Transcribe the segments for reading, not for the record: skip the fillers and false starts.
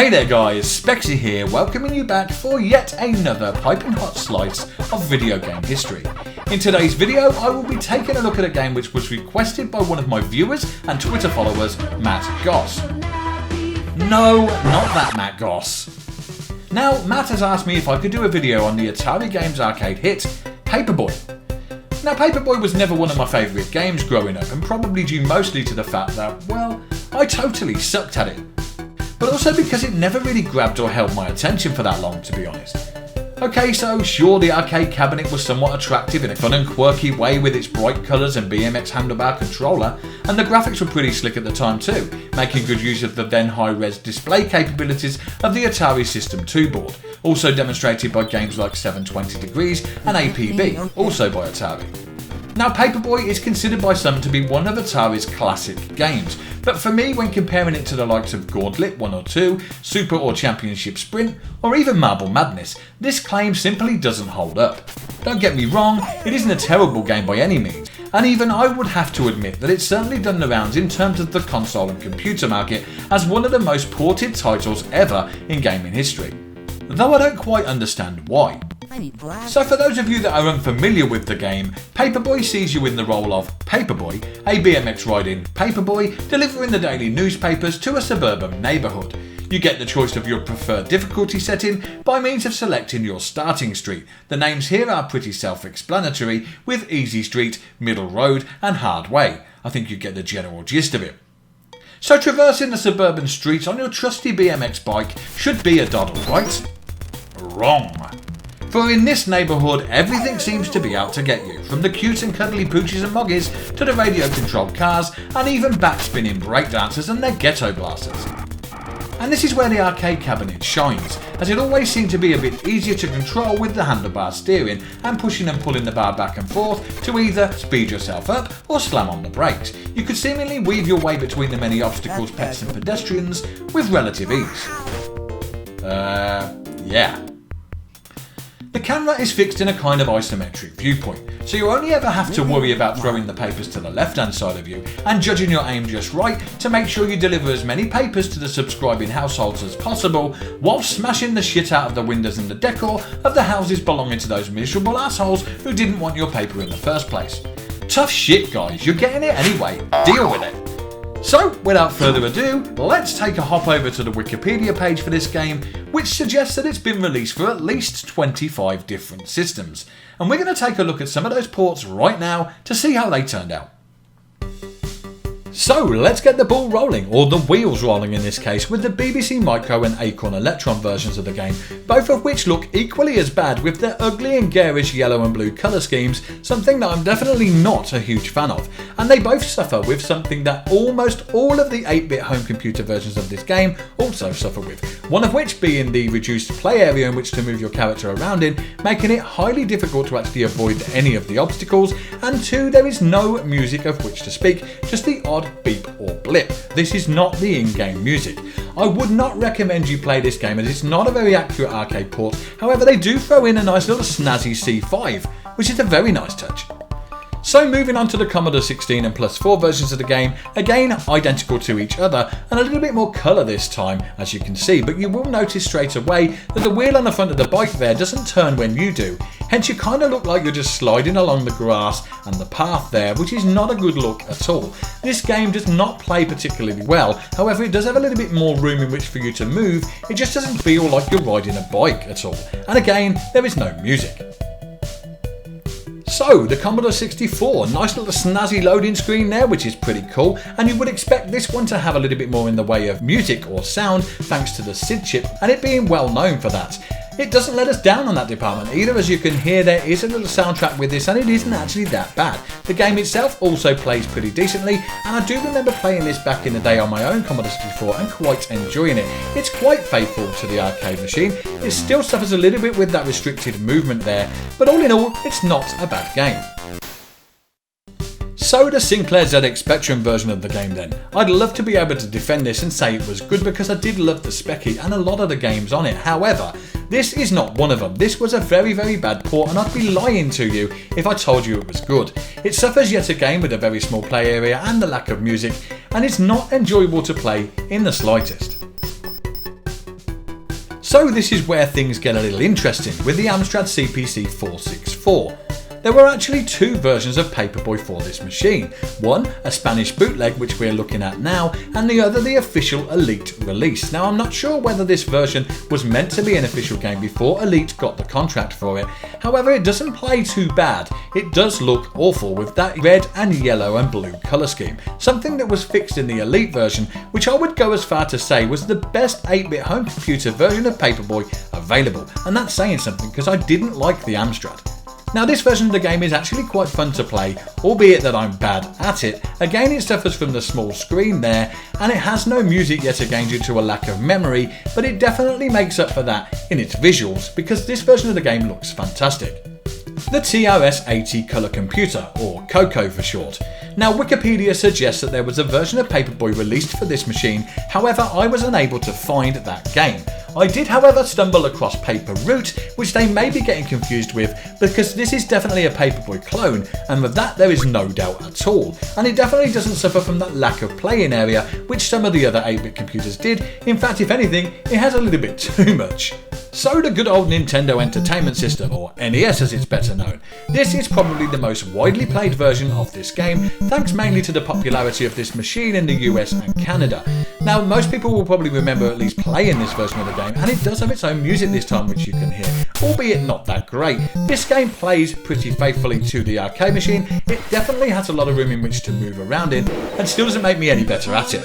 Hey there guys, Spexy here, welcoming you back for yet another piping hot slice of video game history. In today's video, I will be taking a look at a game which was requested by one of my viewers and Twitter followers, Matt Goss. No, not that Matt Goss. Now, Matt has asked me if I could do a video on the Atari Games arcade hit, Paperboy. Now, Paperboy was never one of my favourite games growing up, and probably due mostly to the fact that, well, I totally sucked at it. But also because it never really grabbed or held my attention for that long, to be honest. Okay, so sure, the arcade cabinet was somewhat attractive in a fun and quirky way with its bright colours and BMX handlebar controller, and the graphics were pretty slick at the time too, making good use of the then high-res display capabilities of the Atari System 2 board, also demonstrated by games like 720 Degrees and APB, also by Atari. Now, Paperboy is considered by some to be one of Atari's classic games, but for me, when comparing it to the likes of Gauntlet 1 or 2, Super or Championship Sprint, or even Marble Madness, this claim simply doesn't hold up. Don't get me wrong, it isn't a terrible game by any means, and even I would have to admit that it's certainly done the rounds in terms of the console and computer market as one of the most ported titles ever in gaming history. Though I don't quite understand why. So for those of you that are unfamiliar with the game, Paperboy sees you in the role of Paperboy, a BMX riding paperboy delivering the daily newspapers to a suburban neighbourhood. You get the choice of your preferred difficulty setting by means of selecting your starting street. The names here are pretty self-explanatory, with Easy Street, Middle Road and Hard Way. I think you get the general gist of it. So traversing the suburban streets on your trusty BMX bike should be a doddle, right? Wrong. For in this neighbourhood, everything seems to be out to get you, from the cute and cuddly poochies and moggies to the radio-controlled cars and even backspinning breakdancers and their ghetto blasters. And this is where the arcade cabinet shines, as it always seemed to be a bit easier to control with the handlebar steering and pushing and pulling the bar back and forth to either speed yourself up or slam on the brakes. You could seemingly weave your way between the many obstacles, pets and pedestrians with relative ease. Yeah. The camera is fixed in a kind of isometric viewpoint, so you only ever have to worry about throwing the papers to the left hand side of you and judging your aim just right to make sure you deliver as many papers to the subscribing households as possible, while smashing the shit out of the windows and the decor of the houses belonging to those miserable assholes who didn't want your paper in the first place. Tough shit guys, you're getting it anyway, deal with it. So, without further ado, let's take a hop over to the Wikipedia page for this game, which suggests that it's been released for at least 25 different systems. And we're going to take a look at some of those ports right now to see how they turned out. So let's get the ball rolling, or the wheels rolling in this case, with the BBC Micro and Acorn Electron versions of the game, both of which look equally as bad with their ugly and garish yellow and blue colour schemes, something that I'm definitely not a huge fan of, and they both suffer with something that almost all of the 8-bit home computer versions of this game also suffer with, one of which being the reduced play area in which to move your character around in, making it highly difficult to actually avoid any of the obstacles, and 2, there is no music of which to speak, just the odd beep or blip. This is not the in-game music. I would not recommend you play this game as it's not a very accurate arcade port, however they do throw in a nice little snazzy C5, which is a very nice touch. So moving on to the Commodore 16 and Plus 4 versions of the game, again identical to each other and a little bit more colour this time as you can see, but you will notice straight away that the wheel on the front of the bike there doesn't turn when you do, hence you kind of look like you're just sliding along the grass and the path there, which is not a good look at all. This game does not play particularly well, however it does have a little bit more room in which for you to move, it just doesn't feel like you're riding a bike at all, and again there is no music. So, the Commodore 64, nice little snazzy loading screen there, which is pretty cool, and you would expect this one to have a little bit more in the way of music or sound thanks to the SID chip and it being well known for that. It doesn't let us down on that department either, as you can hear there is a little soundtrack with this and it isn't actually that bad. The game itself also plays pretty decently, and I do remember playing this back in the day on my own Commodore 64 and quite enjoying it. It's quite faithful to the arcade machine, it still suffers a little bit with that restricted movement there, but all in all it's not a bad game. So the Sinclair ZX Spectrum version of the game then. I'd love to be able to defend this and say it was good because I did love the Specky and a lot of the games on it, however, this is not one of them. This was a very bad port and I'd be lying to you if I told you it was good. It suffers yet again with a very small play area and the lack of music, and it's not enjoyable to play in the slightest. So this is where things get a little interesting with the Amstrad CPC 464. There were actually two versions of Paperboy for this machine. One, a Spanish bootleg, which we're looking at now, and the other the official Elite release. Now I'm not sure whether this version was meant to be an official game before Elite got the contract for it. However, it doesn't play too bad. It does look awful with that red and yellow and blue colour scheme, something that was fixed in the Elite version, which I would go as far to say was the best 8-bit home computer version of Paperboy available, and that's saying something because I didn't like the Amstrad. Now this version of the game is actually quite fun to play, albeit that I'm bad at it. Again, it suffers from the small screen there, and it has no music yet again due to a lack of memory, but it definitely makes up for that in its visuals because this version of the game looks fantastic. The TRS-80 Colour Computer, or COCO for short. Now Wikipedia suggests that there was a version of Paperboy released for this machine, however I was unable to find that game. I did however stumble across Paper Root, which they may be getting confused with because this is definitely a Paperboy clone, and with that there is no doubt at all, and it definitely doesn't suffer from that lack of play-in area which some of the other 8-bit computers did. In fact, if anything, it has a little bit too much. So the good old Nintendo Entertainment System, or NES as it's better known. This is probably the most widely played version of this game, thanks mainly to the popularity of this machine in the US and Canada. Now most people will probably remember at least playing this version of the game, and it does have its own music this time which you can hear, albeit not that great. This game plays pretty faithfully to the arcade machine. It definitely has a lot of room in which to move around in, and still doesn't make me any better at it.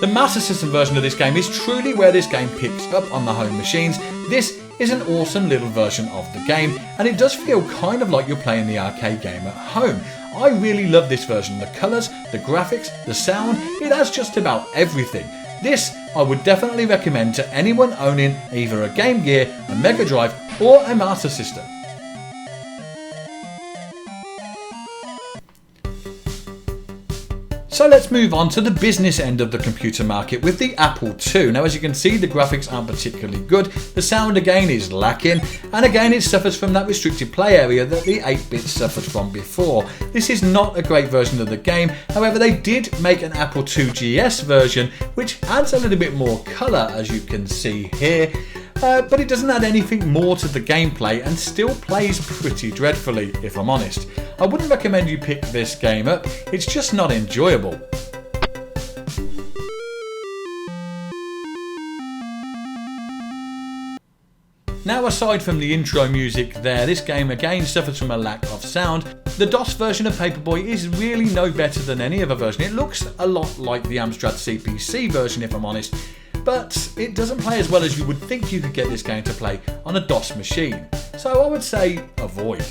The Master System version of this game is truly where this game picks up on the home machines. This is an awesome little version of the game, and it does feel kind of like you're playing the arcade game at home. I really love this version. The colours, the graphics, the sound, it has just about everything. This I would definitely recommend to anyone owning either a Game Gear, a Mega Drive or a Master System. So let's move on to the business end of the computer market with the Apple II. Now as you can see, the graphics aren't particularly good, the sound again is lacking, and again it suffers from that restricted play area that the 8-bits suffered from before. This is not a great version of the game, however they did make an Apple II GS version which adds a little bit more colour as you can see here. But it doesn't add anything more to the gameplay and still plays pretty dreadfully, if I'm honest. I wouldn't recommend you pick this game up, it's just not enjoyable. Now aside from the intro music there, this game again suffers from a lack of sound. The DOS version of Paperboy is really no better than any other version. It looks a lot like the Amstrad CPC version, if I'm honest, but it doesn't play as well as you would think you could get this game to play on a DOS machine. So I would say avoid.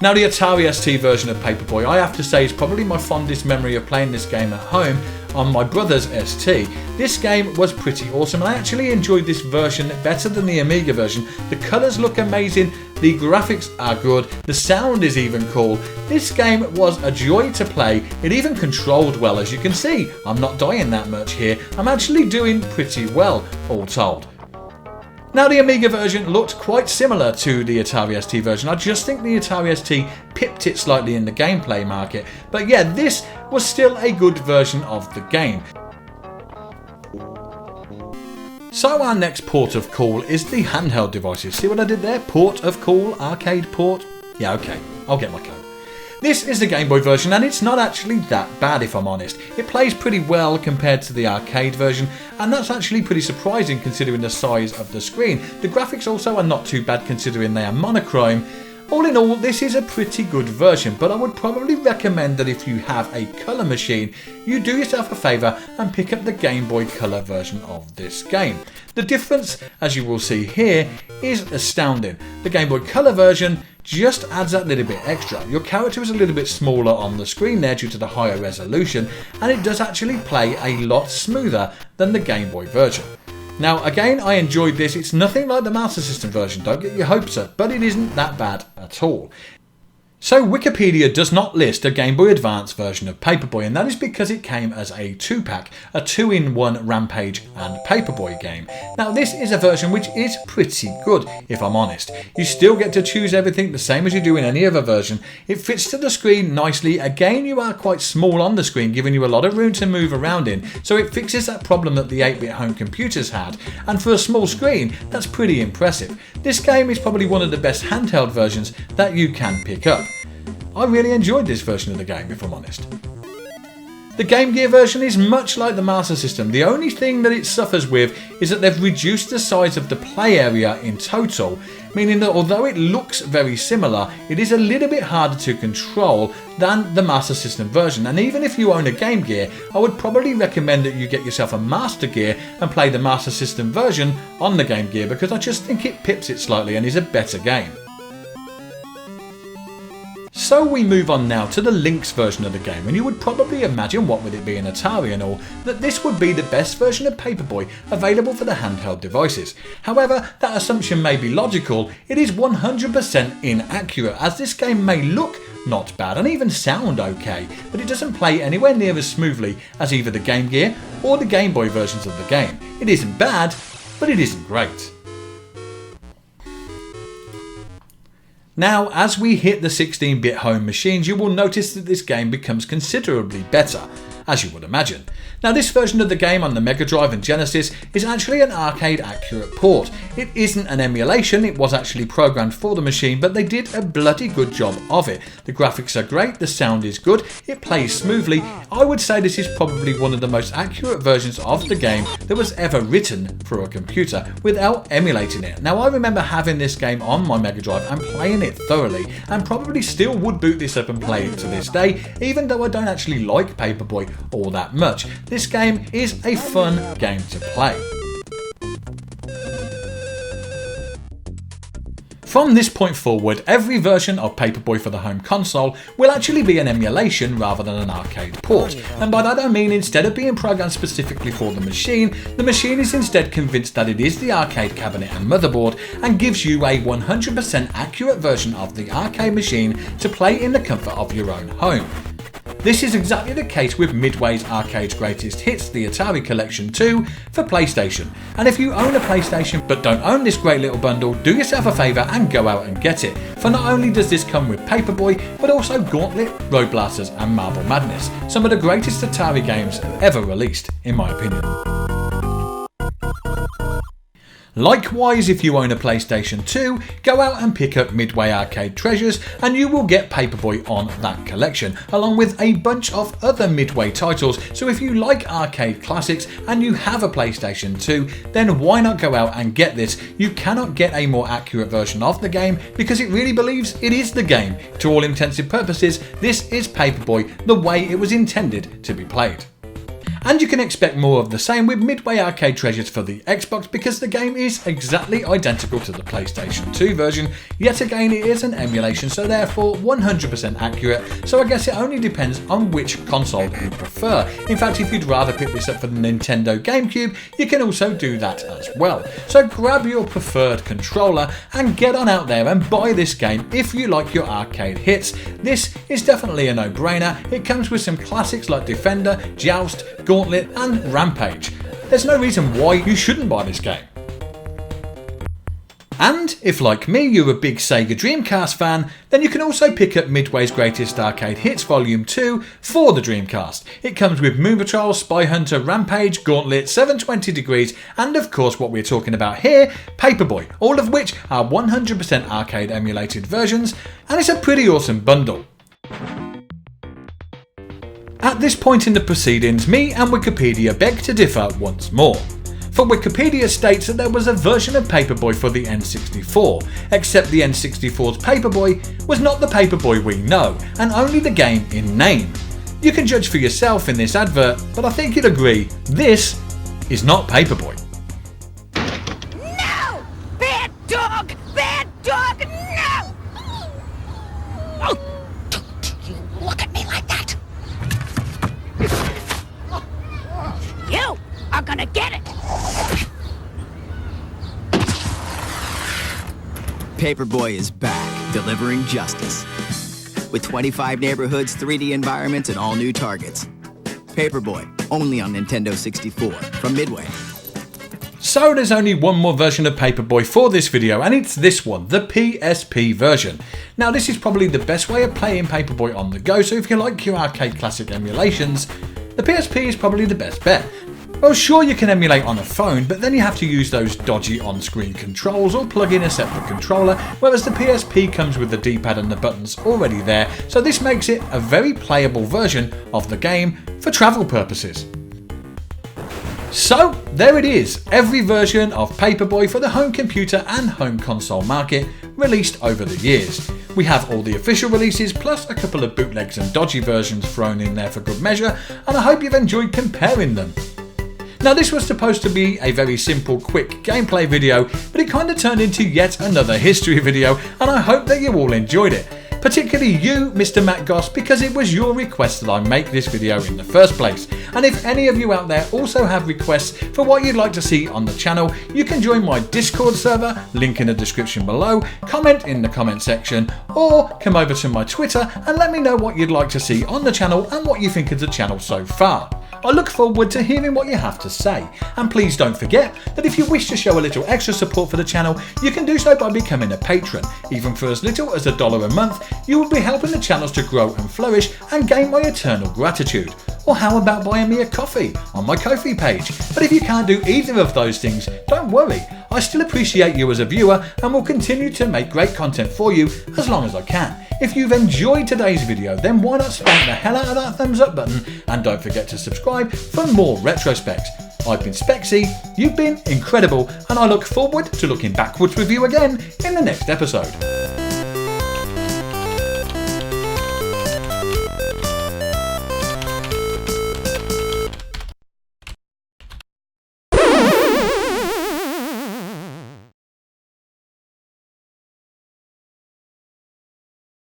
Now the Atari ST version of Paperboy, I have to say, is probably my fondest memory of playing this game at home on my brother's ST. This game was pretty awesome, and I actually enjoyed this version better than the Amiga version. The colours look amazing, the graphics are good, the sound is even cool. This game was a joy to play, it even controlled well as you can see. I'm not dying that much here, I'm actually doing pretty well all told. Now the Amiga version looked quite similar to the Atari ST version. I just think the Atari ST pipped it slightly in the gameplay market. But yeah, this was still a good version of the game. So our next port of call is the handheld devices. See what I did there? Port of call, arcade port. Yeah, okay, I'll get my code. This is the Game Boy version, and it's not actually that bad if I'm honest. It plays pretty well compared to the arcade version, and that's actually pretty surprising considering the size of the screen. The graphics also are not too bad considering they are monochrome. All in all, this is a pretty good version, but I would probably recommend that if you have a colour machine, you do yourself a favour and pick up the Game Boy Color version of this game. The difference, as you will see here, is astounding. The Game Boy Color version just adds that little bit extra. Your character is a little bit smaller on the screen there due to the higher resolution, and it does actually play a lot smoother than the Game Boy version. Now again, I enjoyed this. It's nothing like the Master System version, don't get your hopes up, but it isn't that bad at all. So Wikipedia does not list a Game Boy Advance version of Paperboy, and that is because it came as a 2-pack, a 2-in-1 Rampage and Paperboy game. Now this is a version which is pretty good, if I'm honest. You still get to choose everything the same as you do in any other version. It fits to the screen nicely. Again, you are quite small on the screen, giving you a lot of room to move around in, so it fixes that problem that the 8-bit home computers had, and for a small screen, that's pretty impressive. This game is probably one of the best handheld versions that you can pick up. I really enjoyed this version of the game, if I'm honest. The Game Gear version is much like the Master System. The only thing that it suffers with is that they've reduced the size of the play area in total, meaning that although it looks very similar, it is a little bit harder to control than the Master System version. And even if you own a Game Gear, I would probably recommend that you get yourself a Master Gear and play the Master System version on the Game Gear, because I just think it pips it slightly and is a better game. So we move on now to the Lynx version of the game, and you would probably imagine, what with it being Atari and all, that this would be the best version of Paperboy available for the handheld devices. However, that assumption may be logical. It is 100% inaccurate, as this game may look not bad and even sound okay, but it doesn't play anywhere near as smoothly as either the Game Gear or the Game Boy versions of the game. It isn't bad, but it isn't great. Now, as we hit the 16-bit home machines, you will notice that this game becomes considerably better, as you would imagine. Now, this version of the game on the Mega Drive and Genesis is actually an arcade accurate port. It isn't an emulation, it was actually programmed for the machine, but they did a bloody good job of it. The graphics are great, the sound is good, it plays smoothly. I would say this is probably one of the most accurate versions of the game that was ever written for a computer without emulating it. Now, I remember having this game on my Mega Drive and playing it thoroughly, and probably still would boot this up and play it to this day, even though I don't actually like Paperboy all that much. This game is a fun game to play. From this point forward, every version of Paperboy for the home console will actually be an emulation rather than an arcade port. And by that I mean, instead of being programmed specifically for the machine is instead convinced that it is the arcade cabinet and motherboard, and gives you a 100% accurate version of the arcade machine to play in the comfort of your own home. This is exactly the case with Midway's Arcade's Greatest Hits, the Atari Collection 2 for PlayStation. And if you own a PlayStation but don't own this great little bundle, do yourself a favour and go out and get it. For not only does this come with Paperboy, but also Gauntlet, Road Blasters and Marble Madness, some of the greatest Atari games ever released, in my opinion. Likewise, if you own a PlayStation 2, go out and pick up Midway Arcade Treasures and you will get Paperboy on that collection, along with a bunch of other Midway titles. So if you like arcade classics and you have a PlayStation 2, then why not go out and get this? You cannot get a more accurate version of the game because it really believes it is the game. To all intents and purposes, this is Paperboy the way it was intended to be played. And you can expect more of the same with Midway Arcade Treasures for the Xbox, because the game is exactly identical to the PlayStation 2 version. Yet again, it is an emulation, so therefore 100% accurate, so I guess it only depends on which console you prefer. In fact, if you'd rather pick this up for the Nintendo GameCube, you can also do that as well. So grab your preferred controller and get on out there and buy this game if you like your arcade hits. This is definitely a no-brainer. It comes with some classics like Defender, Joust, Gauntlet and Rampage. There's no reason why you shouldn't buy this game. And if, like me, you're a big Sega Dreamcast fan, then you can also pick up Midway's Greatest Arcade Hits Volume 2 for the Dreamcast. It comes with Moon Patrol, Spy Hunter, Rampage, Gauntlet, 720 Degrees, and of course what we're talking about here, Paperboy, all of which are 100% arcade emulated versions, and it's a pretty awesome bundle. At this point in the proceedings, me and Wikipedia beg to differ once more. For Wikipedia states that there was a version of Paperboy for the N64, except the N64's Paperboy was not the Paperboy we know, and only the game in name. You can judge for yourself in this advert, but I think you'd agree, this is not Paperboy. No! Bad dog! Bad dog! No! Oh, don't you look at me like that! You are gonna get it! Paperboy is back, delivering justice. with 25 neighborhoods, 3D environments, and all new targets. Paperboy, only on Nintendo 64, from Midway. So there's only one more version of Paperboy for this video, and it's this one, the PSP version. Now this is probably the best way of playing Paperboy on the go, so if you like your arcade classic emulations, the PSP is probably the best bet. Well, sure, you can emulate on a phone, but then you have to use those dodgy on-screen controls or plug in a separate controller, whereas the PSP comes with the D-pad and the buttons already there, so this makes it a very playable version of the game for travel purposes. So there it is, every version of Paperboy for the home computer and home console market released over the years. We have all the official releases plus a couple of bootlegs and dodgy versions thrown in there for good measure, and I hope you've enjoyed comparing them. Now this was supposed to be a very simple, quick gameplay video, but it kind of turned into yet another history video, and I hope that you all enjoyed it. Particularly you, Mr. Matt Goss, because it was your request that I make this video in the first place. And if any of you out there also have requests for what you'd like to see on the channel, you can join my Discord server, link in the description below, comment in the comment section, or come over to my Twitter and let me know what you'd like to see on the channel and what you think of the channel so far. I look forward to hearing what you have to say, and please don't forget that if you wish to show a little extra support for the channel, you can do so by becoming a patron. Even for as little as $1 a month, you will be helping the channels to grow and flourish and gain my eternal gratitude. Or how about buying me a coffee on my Ko-fi page? But if you can't do either of those things, don't worry, I still appreciate you as a viewer and will continue to make great content for you as long as I can. If you've enjoyed today's video, then why not spank the hell out of that thumbs up button, and don't forget to subscribe for more RetroSpexx. I've been Spexy, you've been incredible, and I look forward to looking backwards with you again in the next episode.